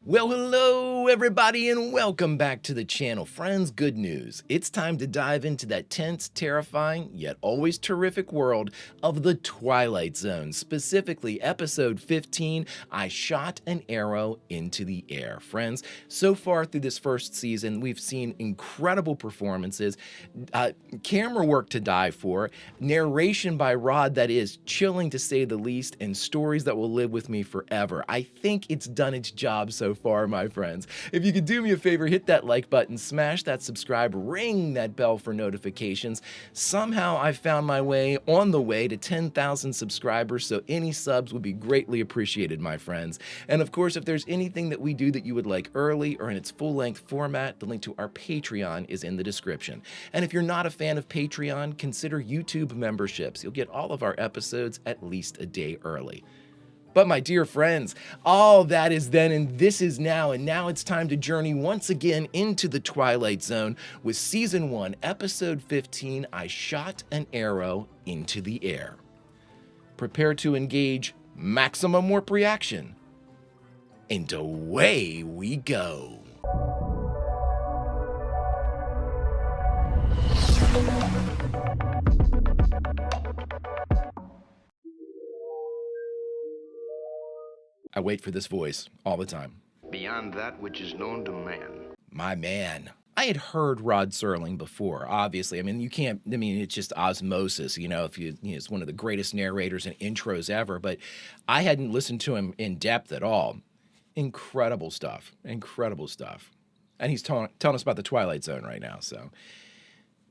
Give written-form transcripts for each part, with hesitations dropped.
Well, hello everybody and welcome back to the channel. Friends, good news. It's time to dive into that tense, terrifying, yet always terrific world of the Twilight Zone. Specifically, episode 15, I Shot an Arrow into the Air. Friends, so far through this first season, we've seen incredible performances, camera work to die for, narration by Rod that is chilling to say the least, and stories that will live with me forever. I think it's done its job so far, my friends. If you could do me a favor, hit that like button, smash that subscribe, ring that bell for notifications. Somehow I found my way on the way to 10,000 subscribers, so any subs would be greatly appreciated, my friends. And of course, if there's anything that we do that you would like early or in its full-length format, the link to our Patreon is in the description. And if you're not a fan of Patreon, consider YouTube memberships. You'll get all of our episodes at least a day early. But my dear friends, all that is then and this is now, and now it's time to journey once again into the Twilight Zone with Season 1, Episode 15, I Shot an Arrow into the Air. Prepare to engage maximum warp reaction, and away we go. I wait for this voice all the time. Beyond that which is known to man. My man. I had heard Rod Serling before, obviously. I mean, it's just osmosis, it's one of the greatest narrators and intros ever, but I hadn't listened to him in depth at all. Incredible stuff. Incredible stuff. And he's telling us about the Twilight Zone right now, so.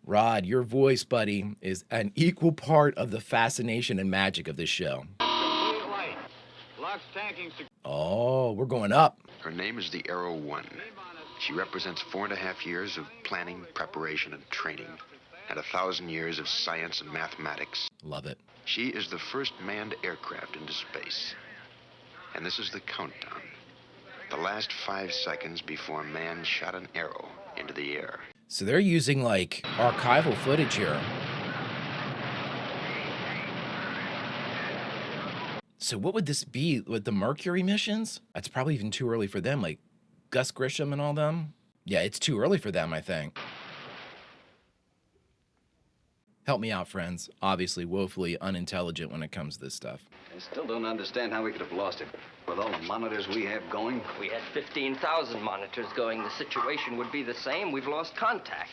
Rod, your voice, buddy, is an equal part of the fascination and magic of this show. Oh, we're going up. Her name is the Arrow One. She represents 4.5 years of planning, preparation, and training, and 1,000 years of science and mathematics. Love it. She is the first manned aircraft into space. And this is the countdown. The last 5 seconds before man shot an arrow into the air. So they're using, like, archival footage here. So what would this be with the Mercury missions? That's probably even too early for them, like Gus Grisham and all them. Yeah, it's too early for them, I think. Help me out, friends. Obviously, woefully unintelligent when it comes to this stuff. I still don't understand how we could have lost it. With all the monitors we have going. We had 15,000 monitors going. The situation would be the same. We've lost contact.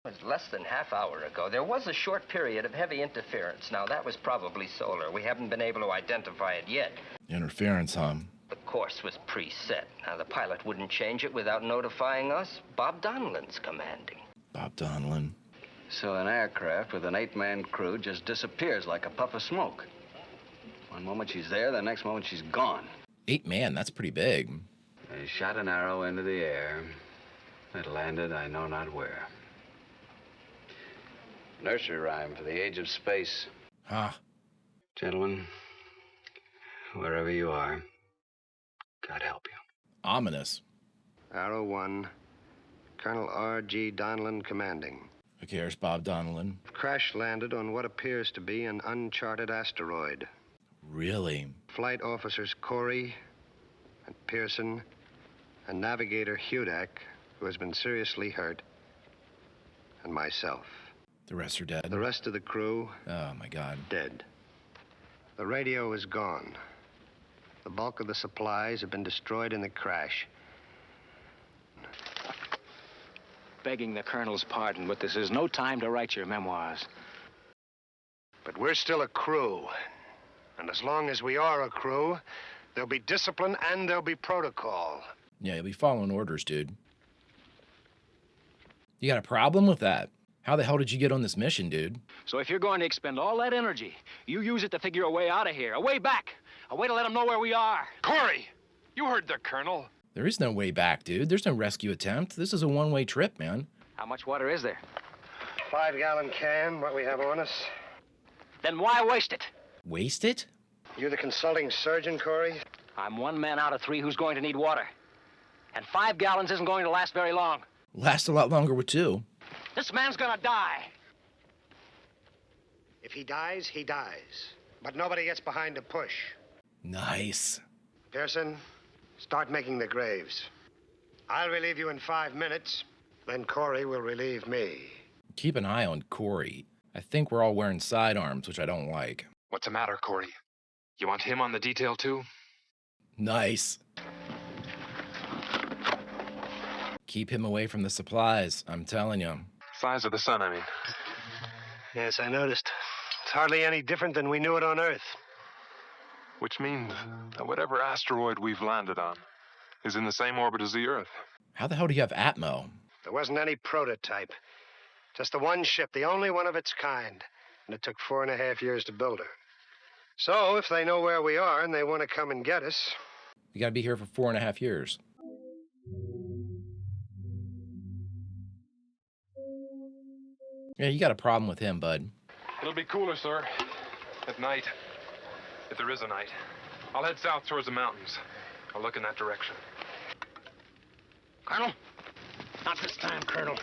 It was less than half hour ago. There was a short period of heavy interference. Now, that was probably solar. We haven't been able to identify it yet. Interference, huh? The course was preset. Now, the pilot wouldn't change it without notifying us. Bob Donlan's commanding. Bob Donlan. So an aircraft with an 8-man crew just disappears like a puff of smoke. One moment she's there, the next moment she's gone. 8 man, that's pretty big. They shot an arrow into the air. It landed I know not where. Nursery rhyme for the age of space. Huh. Gentlemen, wherever you are, God help you. Ominous. Arrow 1, Colonel R.G. Donlan commanding. Okay, here's Bob Donlan. Crash landed on what appears to be an uncharted asteroid. Really? Flight officers Corey and Pearson and navigator Hudak, who has been seriously hurt, and myself. The rest are dead. The rest of the crew, oh my God, dead. The radio is gone. The bulk of the supplies have been destroyed in the crash. Begging the Colonel's pardon, but this is no time to write your memoirs. But we're still a crew. And as long as we are a crew, there'll be discipline and there'll be protocol. Yeah, you'll be following orders, dude. You got a problem with that? How the hell did you get on this mission, dude? So if you're going to expend all that energy, you use it to figure a way out of here, a way back, a way to let them know where we are. Corey, you heard the Colonel. There is no way back, dude. There's no rescue attempt. This is a one-way trip, man. How much water is there? 5-gallon can, what we have on us. Then why waste it? Waste it? You're the consulting surgeon, Corey? I'm 1 man out of 3 who's going to need water. And 5 gallons isn't going to last very long. Last a lot longer with 2. This man's gonna die. If he dies, he dies. But nobody gets behind a push. Nice. Pearson, Start making the graves. I'll relieve you in 5 minutes. Then Corey will relieve me. Keep an eye on Corey. I think we're all wearing sidearms, which I don't like. What's the matter, Corey? You want him on the detail, too? Nice. Keep him away from the supplies, I'm telling you. Size of the sun, I mean. Yes, I noticed. It's hardly any different than we knew it on Earth. Which means that whatever asteroid we've landed on is in the same orbit as the Earth. How the hell do you have Atmo? There wasn't any prototype. Just the one ship, the only one of its kind. And it took 4.5 years to build her. So, if they know where we are and they want to come and get us... You gotta be here for 4.5 years. Yeah, you got a problem with him, bud. It'll be cooler, sir. At night. If there is a night. I'll head south towards the mountains. I'll look in that direction. Colonel? Not this time, Colonel.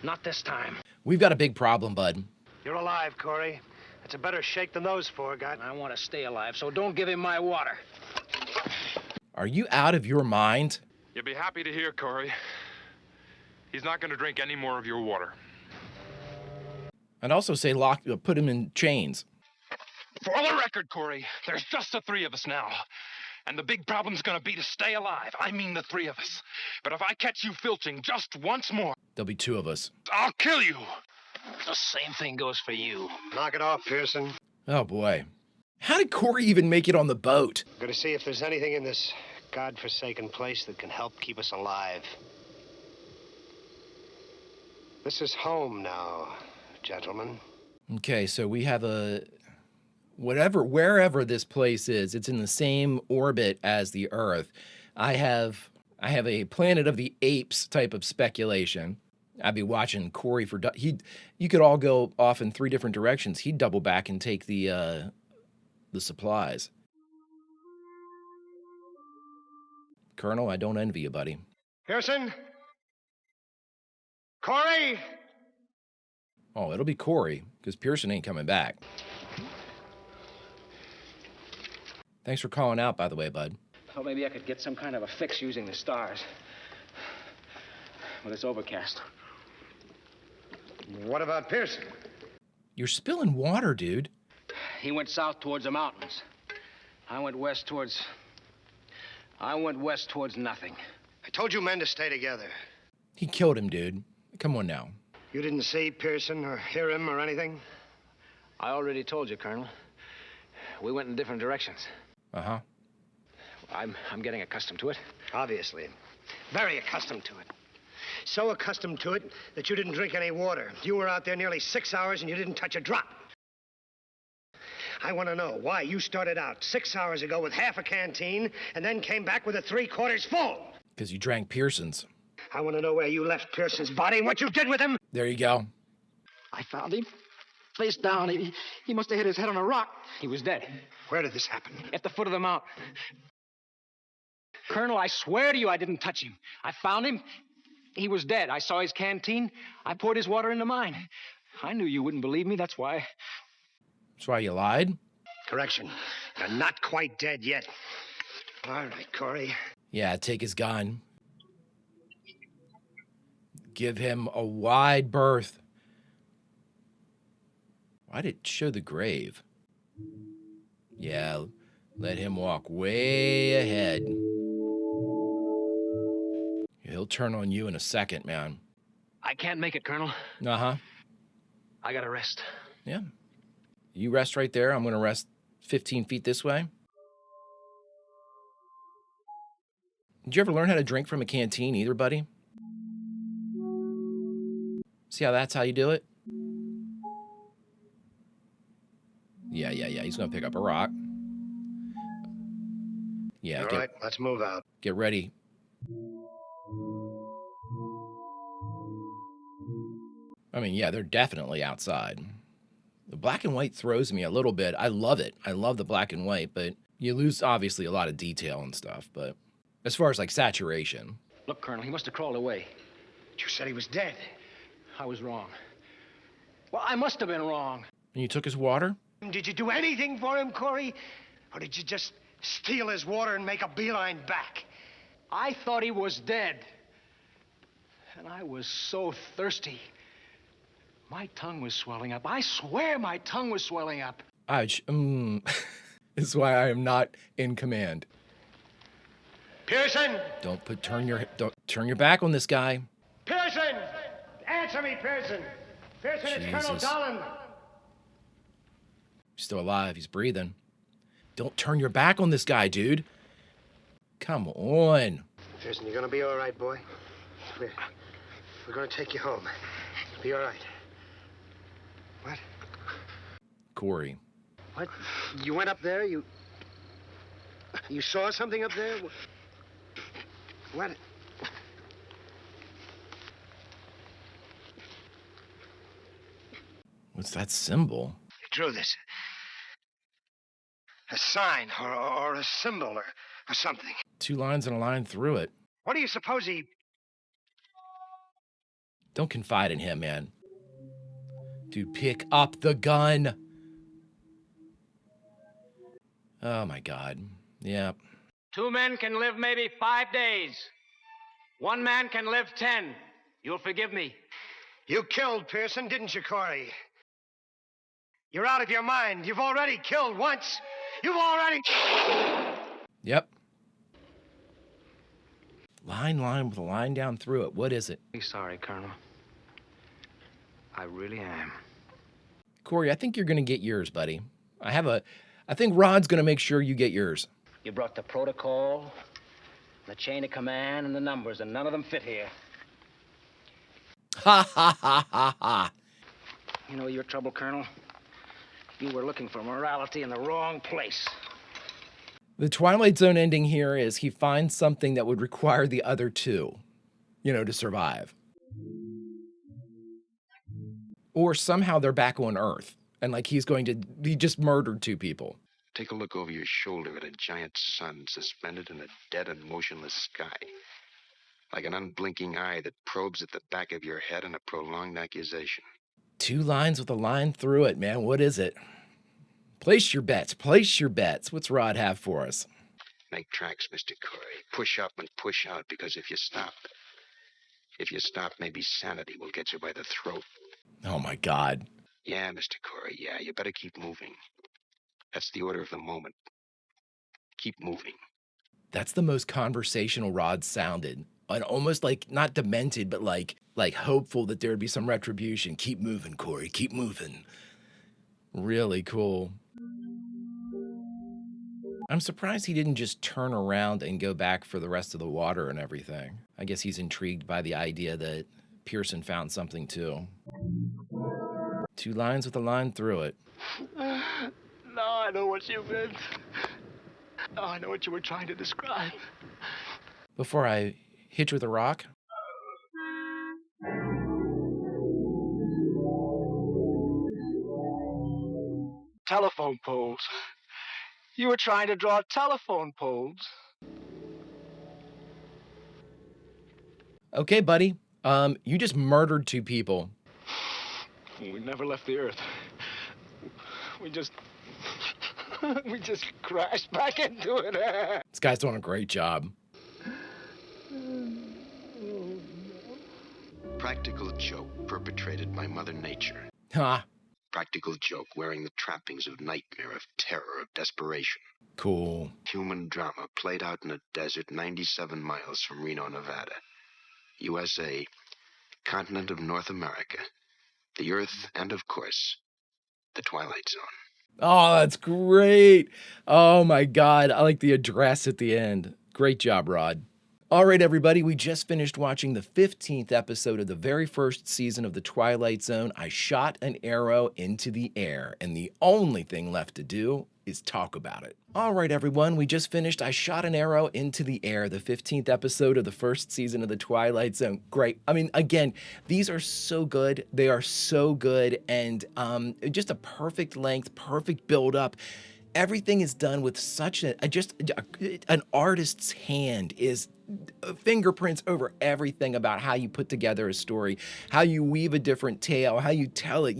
Not this time. We've got a big problem, bud. You're alive, Corey. That's a better shake than those four got. I want to stay alive, so don't give him my water. Are you out of your mind? You'll be happy to hear, Corey. He's not going to drink any more of your water. I'd also say put him in chains. For the record, Corey, there's just the three of us now. And the big problem's gonna be to stay alive. I mean the three of us. But if I catch you filching just once more... There'll be two of us. I'll kill you! The same thing goes for you. Knock it off, Pearson. Oh, boy. How did Corey even make it on the boat? Gotta see if there's anything in this godforsaken place that can help keep us alive. This is home now, gentlemen. Okay, so we have a... wherever this place is, it's in the same orbit as the Earth. I have a Planet of the Apes type of speculation. I'd be watching Corey for... You could all go off in 3 different directions. He'd double back and take the supplies. Colonel, I don't envy you, buddy. Pearson? Corey? Oh, it'll be Corey, because Pearson ain't coming back. Thanks for calling out, by the way, bud. Thought maybe I could get some kind of a fix using the stars. But it's overcast. What about Pearson? You're spilling water, dude. He went south towards the mountains. I went west towards nothing. I told you men to stay together. He killed him, dude. Come on now. You didn't see Pearson or hear him or anything? I already told you, Colonel. We went in different directions. Uh-huh. I'm getting accustomed to it. Obviously. Very accustomed to it. So accustomed to it that you didn't drink any water. You were out there nearly 6 hours and you didn't touch a drop. I want to know why you started out 6 hours ago with half a canteen and then came back with a 3/4 full. Because you drank Pearson's. I want to know where you left Pearson's body and what you did with him. There you go. I found him. Face down. He must have hit his head on a rock. He was dead. Where did this happen? At the foot of the mountain. Colonel, I swear to you I didn't touch him. I found him. He was dead. I saw his canteen. I poured his water into mine. I knew you wouldn't believe me. That's why. That's why you lied? Correction. You're not quite dead yet. All right, Corey. Yeah, take his gun. Give him a wide berth. Why did it show the grave? Yeah, let him walk way ahead. He'll turn on you in a second, man. I can't make it, Colonel. Uh-huh. I gotta rest. Yeah. You rest right there. I'm gonna rest 15 feet this way. Did you ever learn how to drink from a canteen either, buddy? See how that's how you do it? Yeah. He's gonna pick up a rock. Yeah. All right, let's move out. Get ready. I mean, yeah, they're definitely outside. The black and white throws me a little bit. I love it. I love the black and white, but you lose, obviously, a lot of detail and stuff. But as far as, like, saturation. Look, Colonel, he must have crawled away. But you said he was dead. I was wrong. Well, I must have been wrong. And you took his water? Did you do anything for him, Corey? Or did you just steal his water and make a beeline back? I thought he was dead. And I was so thirsty. My tongue was swelling up. I swear my tongue was swelling up. This is why I am not in command. Pearson! Don't turn your back on this guy. Pearson! Answer me, Pearson! Pearson, it's Colonel Jesus. Dolan. He's still alive. He's breathing. Don't turn your back on this guy, dude. Come on. Pearson, you're gonna be all right, boy. We're gonna take you home. You'll be all right. What? Corey. What? You went up there? You saw something up there? What? What's that symbol? You drew this. A sign or a symbol or something. 2 lines and a line through it. What do you suppose he... Don't confide in him, man. Dude, pick up the gun. Oh my God. Yeah. 2 men can live maybe 5 days. 1 man can live 10. You'll forgive me. You killed Pearson, didn't you, Corey? You're out of your mind. You've already killed once. You've already... Yep. Line with a line down through it. What is it? I'm sorry, Colonel. I really am. Corey, I think you're going to get yours, buddy. I think Rod's going to make sure you get yours. You brought the protocol, the chain of command, and the numbers, and none of them fit here. Ha ha ha ha ha. You know your trouble, Colonel? You were looking for morality in the wrong place. The Twilight Zone ending here is he finds something that would require the other 2, to survive. Or somehow they're back on Earth. And he just murdered 2 people. Take a look over your shoulder at a giant sun suspended in a dead and motionless sky. Like an unblinking eye that probes at the back of your head in a prolonged accusation. 2 lines with a line through it, man. What is it? Place your bets. Place your bets. What's Rod have for us? Make tracks, Mr. Corey. Push up and push out, because if you stop, maybe sanity will get you by the throat. Oh, my God. Yeah, Mr. Corey, yeah, you better keep moving. That's the order of the moment. Keep moving. That's the most conversational Rod sounded. And almost not demented, but like hopeful that there would be some retribution. Keep moving, Corey. Keep moving. Really cool. I'm surprised he didn't just turn around and go back for the rest of the water and everything. I guess he's intrigued by the idea that Pearson found something too. 2 lines with a line through it. Now I know what you meant. Now I know what you were trying to describe. Before I hit you with a rock. Telephone poles. You were trying to draw telephone poles. Okay, buddy. You just murdered 2 people. We never left the Earth. We just crashed back into it. This guy's doing a great job. Practical joke perpetrated by Mother Nature. Ha. Practical joke wearing the trappings of nightmare, of terror, of desperation. Cool. Human drama played out in a desert 97 miles from Reno, Nevada. USA, continent of North America, the Earth, and of course, the Twilight Zone. Oh, that's great. Oh my God. I like the address at the end. Great job, Rod. All right, everybody, we just finished watching the 15th episode of the very first season of The Twilight Zone. I shot an arrow into the air, and the only thing left to do is talk about it. All right, everyone, we just finished I Shot an Arrow into the Air, the 15th episode of the first season of The Twilight Zone. Great. I mean, again, these are so good. They are so good, and just a perfect length, perfect build-up. Everything is done with such an artist's hand is fingerprints over everything about how you put together a story, how you weave a different tale, how you tell it,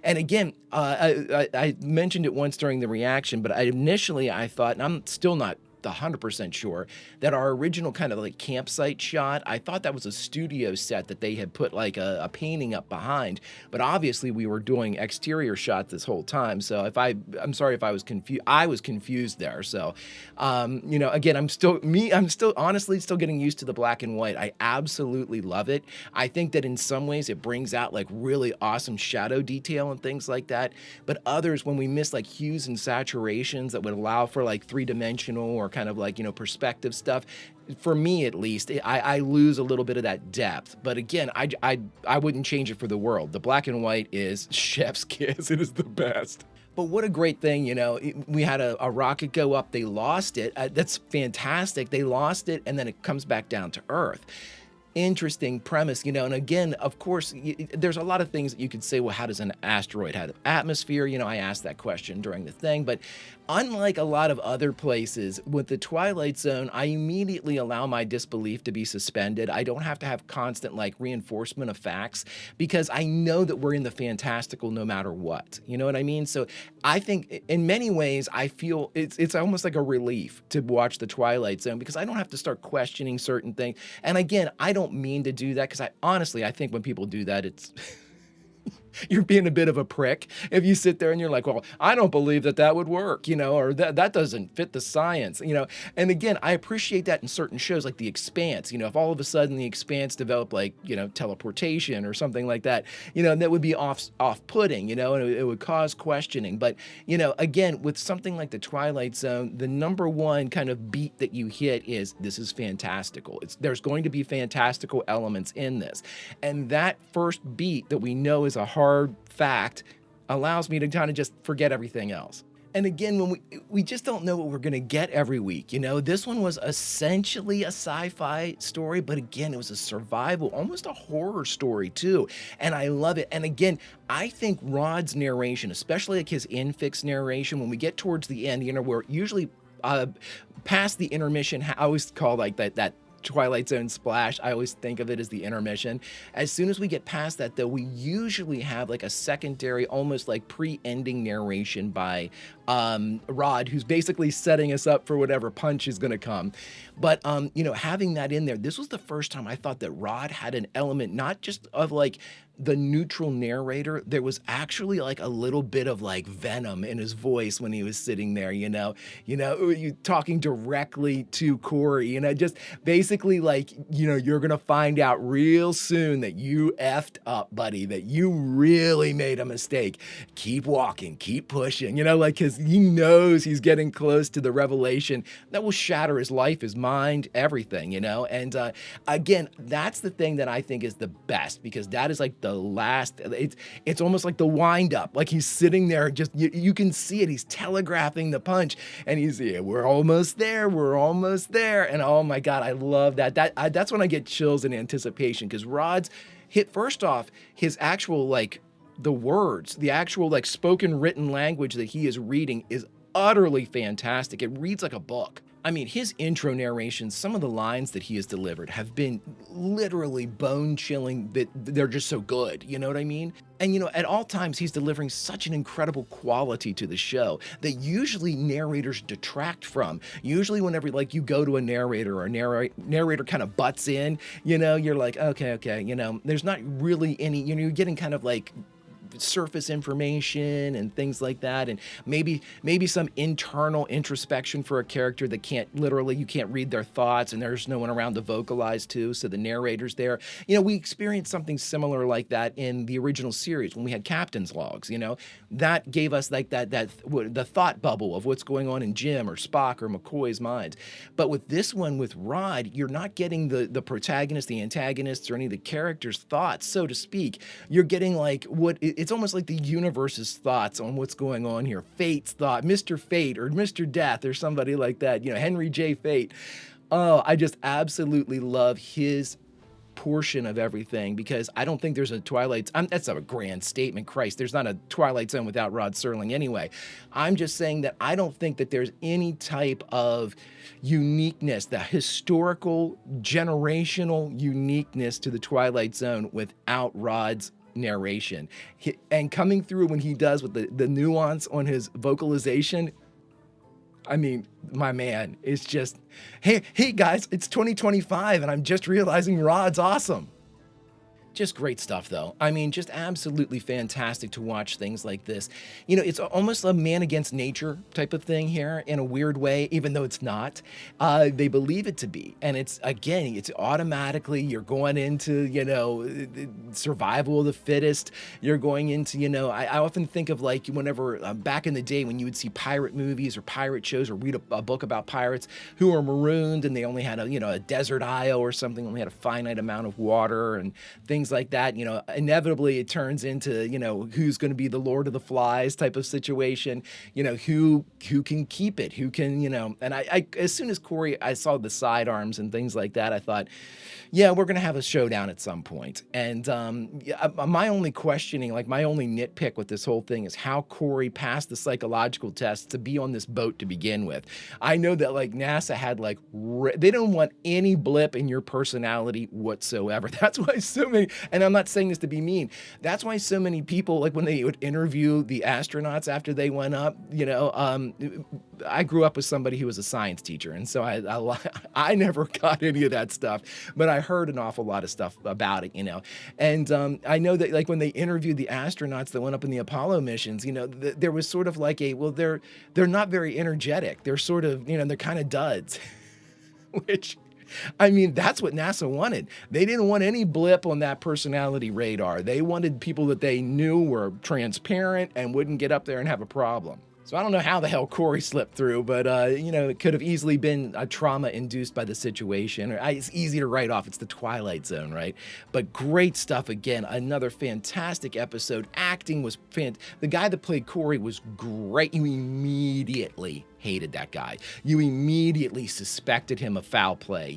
And again, I mentioned it once during the reaction, but initially I thought, and I'm still not 100% sure that our original kind of like campsite shot, I thought that was a studio set that they had put like a painting up behind, but obviously we were doing exterior shots this whole time. So I'm sorry if I was confused. I was confused there. So, you know, again, I'm still honestly still getting used to the black and white. I absolutely love it. I think that in some ways it brings out like really awesome shadow detail and things like that. But others, when we miss like hues and saturations that would allow for like three-dimensional or kind of like, you know, perspective stuff, for me at least, I lose a little bit of that depth. But again, I wouldn't change it for the world. The black and white is chef's kiss. It is the best. But what a great thing, you know, we had a rocket go up, they lost it. That's fantastic. They lost it, and then it comes back down to Earth. Interesting premise, you know, and again, of course, there's a lot of things that you could say, well, how does an asteroid have atmosphere? You know, I asked that question during the thing, but unlike a lot of other places, with the Twilight Zone, I immediately allow my disbelief to be suspended. I don't have to have constant, like, reinforcement of facts, because I know that we're in the fantastical no matter what. You know what I mean? So I think, in many ways, I feel it's almost like a relief to watch the Twilight Zone, because I don't have to start questioning certain things. And again, I don't mean to do that, because I think when people do that, it's you're being a bit of a prick if you sit there and you're like, well, I don't believe that that would work, you know, or that doesn't fit the science, you know. And again, I appreciate that in certain shows like The Expanse, you know, if all of a sudden The Expanse developed like, you know, teleportation or something like that, you know, that would be off-putting, you know, and it would cause questioning. But, you know, again, with something like the Twilight Zone, the number one kind of beat that you hit is, this is fantastical. There's going to be fantastical elements in this. And that first beat that we know is a hard fact allows me to kind of just forget everything else. And again, when we just don't know what we're going to get every week. You know, this one was essentially a sci-fi story, but again, it was a survival, almost a horror story too. And I love it. And again, I think Rod's narration, especially like his infix narration, when we get towards the end, you know, we're usually past the intermission, I always call like that Twilight Zone splash, I always think of it as the intermission. As soon as we get past that, though, we usually have like a secondary, almost like pre-ending narration by Rod, who's basically setting us up for whatever punch is going to come. But, you know, having that in there, this was the first time I thought that Rod had an element, not just of like the neutral narrator, there was actually like a little bit of like venom in his voice when he was sitting there, you know, you talking directly to Corey, you know, just basically like, you know, you're going to find out real soon that you effed up, buddy, that you really made a mistake. Keep walking, keep pushing, you know, like, cause he knows he's getting close to the revelation that will shatter his life, his mind, everything, you know? And again, that's the thing that I think is the best, because that is like the last, it's almost like the wind up, like he's sitting there, just you can see it, he's telegraphing the punch, and he's, yeah, we're almost there, and oh my god, I love that. That's when I get chills in anticipation, because Rod's hit, first off, his actual like the words, the actual like spoken written language that he is reading is utterly fantastic. It reads like a book. I mean, his intro narration, some of the lines that he has delivered have been literally bone-chilling, that they're just so good, you know what I mean? And, you know, at all times, he's delivering such an incredible quality to the show that usually narrators detract from. Usually whenever, like, you go to a narrator or a narrator kind of butts in, you know, you're like, okay, you know, there's not really any, you know, you're getting kind of like surface information and things like that, and maybe some internal introspection for a character that you can't read their thoughts, and there's no one around to vocalize to, so the narrator's there. You know, we experienced something similar like that in the original series when we had Captain's Logs. You know, that gave us like the thought bubble of what's going on in Jim or Spock or McCoy's minds. But with this one, with Rod, you're not getting the protagonist, the antagonists, or any of the characters' thoughts, so to speak. You're getting like it's almost like the universe's thoughts on what's going on here. Fate's thought, Mr. Fate or Mr. Death or somebody like that, you know, Henry J. Fate. Oh, I just absolutely love his portion of everything, because I don't think there's a Twilight, that's a grand statement, Christ, there's not a Twilight Zone without Rod Serling anyway. I'm just saying that I don't think that there's any type of uniqueness, the historical, generational uniqueness to the Twilight Zone without Rod's narration. And coming through when he does with the nuance on his vocalization, I mean, my man is just, hey guys, it's 2025 and I'm just realizing Rod's awesome. Just great stuff, though. I mean, just absolutely fantastic to watch things like this. You know, it's almost a man against nature type of thing here in a weird way, even though it's not. They believe it to be. And it's, again, it's automatically, you're going into, you know, survival of the fittest. You're going into, you know, I often think of like whenever back in the day when you would see pirate movies or pirate shows or read a book about pirates who are marooned and they only had a, you know, a desert isle or something, only had a finite amount of water and things like that, you know, inevitably it turns into, you know, who's going to be the Lord of the Flies type of situation, you know, who can keep it, who can, you know, and I as soon as Corey, I saw the sidearms and things like that, I thought, yeah, we're going to have a showdown at some point. And my only questioning, like my only nitpick with this whole thing is how Corey passed the psychological test to be on this boat to begin with. I know that like NASA had like, they don't want any blip in your personality whatsoever. That's why so many, and I'm not saying this to be mean, that's why so many people, like when they would interview the astronauts after they went up, you know, I grew up with somebody who was a science teacher. And so I never got any of that stuff, but I heard an awful lot of stuff about it, you know. And I know that like when they interviewed the astronauts that went up in the Apollo missions, you know, there was sort of like a, well, they're not very energetic. They're sort of, you know, they're kind of duds, which, I mean, that's what NASA wanted. They didn't want any blip on that personality radar. They wanted people that they knew were transparent and wouldn't get up there and have a problem. So I don't know how the hell Corey slipped through, but, you know, it could have easily been a trauma induced by the situation. It's easy to write off. It's the Twilight Zone, right? But great stuff again. Another fantastic episode. Acting was fantastic. The guy that played Corey was great. You immediately hated that guy. You immediately suspected him of foul play.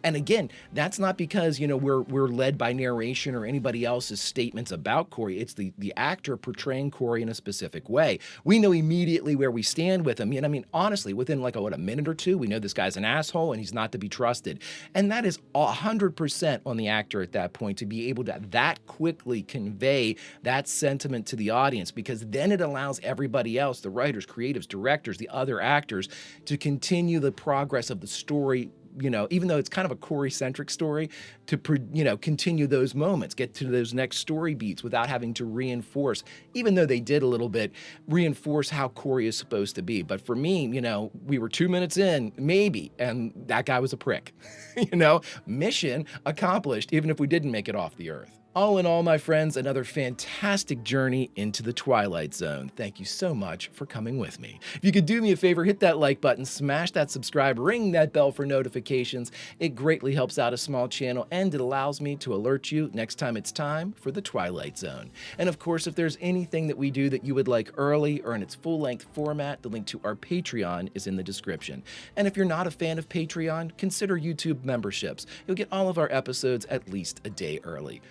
And again, that's not because, you know, we're led by narration or anybody else's statements about Corey. It's the actor portraying Corey in a specific way. We know immediately where we stand with him. And I mean, honestly, within like a minute or two, we know this guy's an asshole and he's not to be trusted. And that is 100% on the actor at that point to be able to that quickly convey that sentiment to the audience, because then it allows everybody else, the writers, creatives, directors, the other actors, to continue the progress of the story, you know, even though it's kind of a Corey-centric story, to, you know, continue those moments, get to those next story beats without having to reinforce, even though they did a little bit, reinforce how Corey is supposed to be. But for me, you know, we were 2 minutes in, maybe, and that guy was a prick. You know, mission accomplished, even if we didn't make it off the Earth. All in all, my friends, another fantastic journey into the Twilight Zone. Thank you so much for coming with me. If you could do me a favor, hit that like button, smash that subscribe, ring that bell for notifications. It greatly helps out a small channel, and it allows me to alert you next time it's time for the Twilight Zone. And of course, if there's anything that we do that you would like early or in its full-length format, the link to our Patreon is in the description. And if you're not a fan of Patreon, consider YouTube memberships. You'll get all of our episodes at least a day early.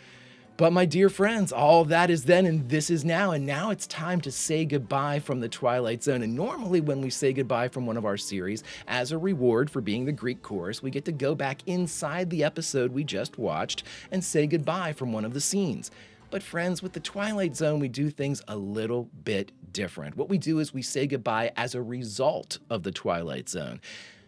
But my dear friends, all of that is then and this is now, and now it's time to say goodbye from the Twilight Zone. And normally when we say goodbye from one of our series, as a reward for being the Greek chorus, we get to go back inside the episode we just watched and say goodbye from one of the scenes. But friends, with the Twilight Zone, we do things a little bit different. What we do is we say goodbye as a result of the Twilight Zone.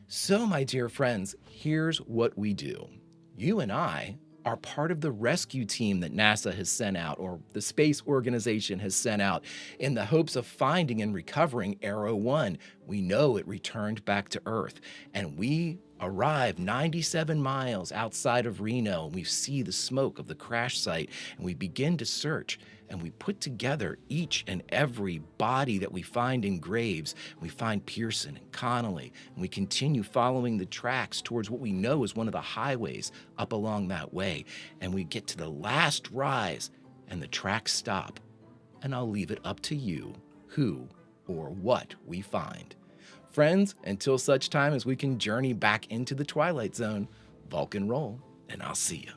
So my dear friends, here's what we do. You and I are part of the rescue team that NASA has sent out, or the space organization has sent out, in the hopes of finding and recovering Arrow 1. We know it returned back to Earth, and we arrive 97 miles outside of Reno, and we see the smoke of the crash site, and we begin to search, and we put together each and every body that we find in graves. We find Pearson and Connolly, and we continue following the tracks towards what we know is one of the highways up along that way, and we get to the last rise, and the tracks stop, and I'll leave it up to you who or what we find. Friends, until such time as we can journey back into the Twilight Zone, Vulcan roll, and I'll see you.